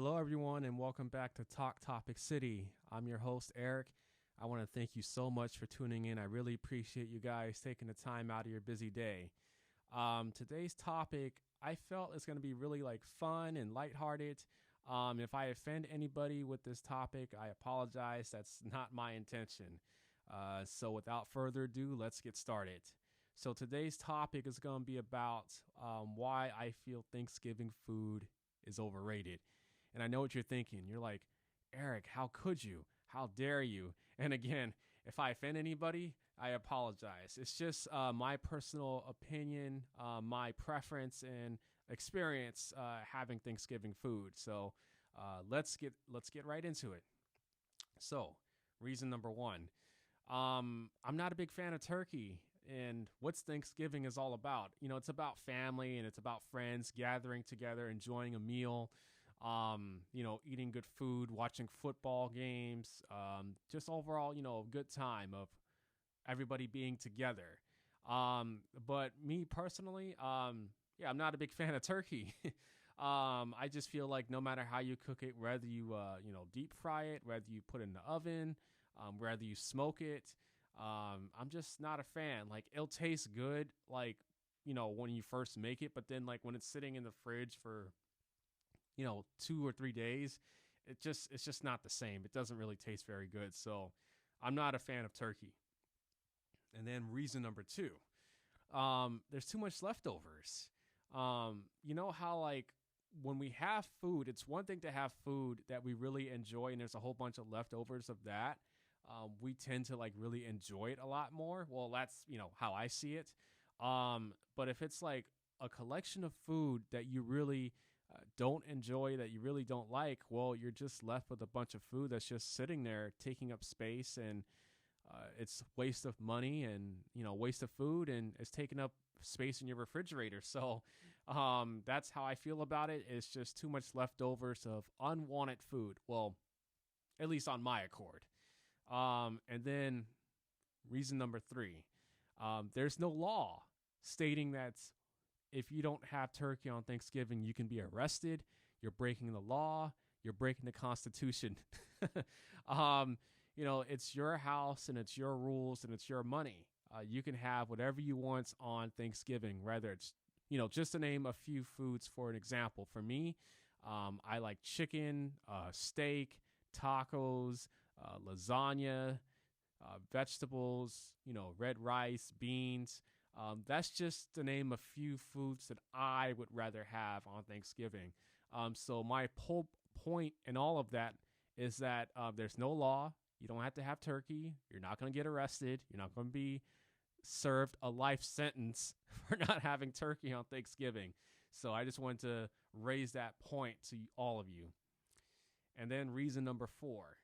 Hello, everyone, and welcome back to Talk Topic City. I'm your host, Eric. I want to thank you so much for tuning in. I really appreciate you guys taking the time out of your busy day. Today's topic, I felt is going to be really fun and lighthearted. If I offend anybody with this topic, I apologize. That's not my intention. So without further ado, let's get started. So today's topic is going to be about why I feel Thanksgiving food is overrated. And I know what you're thinking. You're like, Eric, how could you? How dare you? And again, if I offend anybody, I apologize. It's just my personal opinion, my preference and experience having Thanksgiving food. So let's get right into it. So reason number one, I'm not a big fan of turkey. And what's Thanksgiving is all about? It's about family and it's about friends gathering together, enjoying a meal, eating good food, watching football games, just overall, a good time of everybody being together. But me personally, yeah, I'm not a big fan of turkey. I just feel like no matter how you cook it, whether you, deep fry it, whether you put it in the oven, whether you smoke it, I'm just not a fan. Like it'll taste good, when you first make it, but then when it's sitting in the fridge for 2 or 3 days, it's just not the same. It doesn't really taste very good. So I'm not a fan of turkey. And then reason number two, there's too much leftovers. You know how when we have food, it's one thing to have food that we really enjoy and there's a whole bunch of leftovers of that. We tend to really enjoy it a lot more. Well, that's, how I see it. But if it's a collection of food that you really don't enjoy, that you really don't like, well, you're just left with a bunch of food that's just sitting there taking up space, and it's waste of money and waste of food, and it's taking up space in your refrigerator. So that's how I feel about it. It's just too much leftovers of unwanted food. Well, at least on my accord. And then reason number three, there's no law stating that if you don't have turkey on Thanksgiving, you can be arrested. You're breaking the law. You're breaking the Constitution. It's your house and it's your rules and it's your money. You can have whatever you want on Thanksgiving, whether it's, just to name a few foods for an example. For me, I like chicken, steak, tacos, lasagna, vegetables, red rice, beans. That's just to name a few foods that I would rather have on Thanksgiving. So my whole point in all of that is that there's no law. You don't have to have turkey. You're not going to get arrested. You're not going to be served a life sentence for not having turkey on Thanksgiving. So I just wanted to raise that point to all of you. And then reason number four.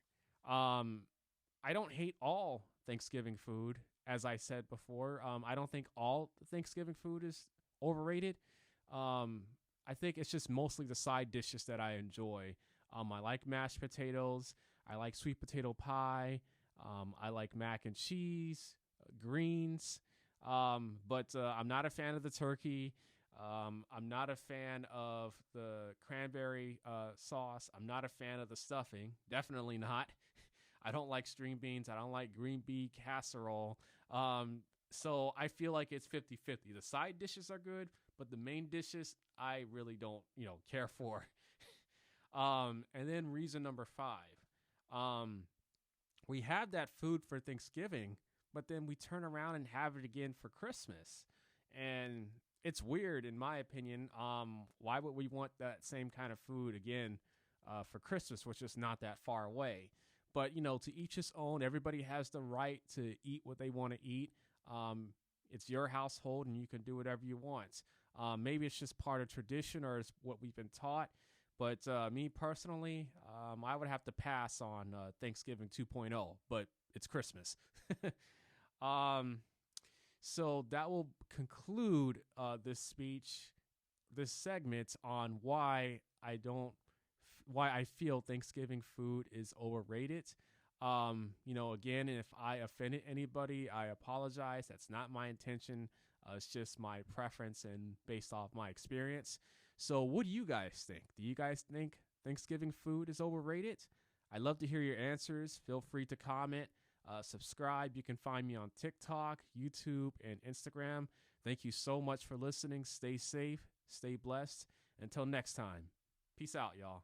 I don't hate all Thanksgiving food. As I said before, I don't think all Thanksgiving food is overrated. I think it's just mostly the side dishes that I enjoy. I like mashed potatoes. I like sweet potato pie. I like mac and cheese, greens. But I'm not a fan of the turkey. I'm not a fan of the cranberry sauce. I'm not a fan of the stuffing. Definitely not. I don't like string beans. I don't like green bean casserole. So I feel like it's 50-50. The side dishes are good, but the main dishes I really don't, care for. And then reason number five. We have that food for Thanksgiving, but then we turn around and have it again for Christmas. And it's weird, in my opinion. Why would we want that same kind of food again for Christmas, which is not that far away? But, to each his own. Everybody has the right to eat what they want to eat. It's your household and you can do whatever you want. Maybe it's just part of tradition or it's what we've been taught. But me personally, I would have to pass on Thanksgiving 2.0, but it's Christmas. So that will conclude this speech, this segment on why I feel Thanksgiving food is overrated. Again, if I offended anybody, I apologize. That's not my intention. It's just my preference and based off my experience. So what do you guys think? Do you guys think Thanksgiving food is overrated? I'd love to hear your answers. Feel free to comment, subscribe. You can find me on TikTok, YouTube, and Instagram. Thank you so much for listening. Stay safe, stay blessed. Until next time, peace out, y'all.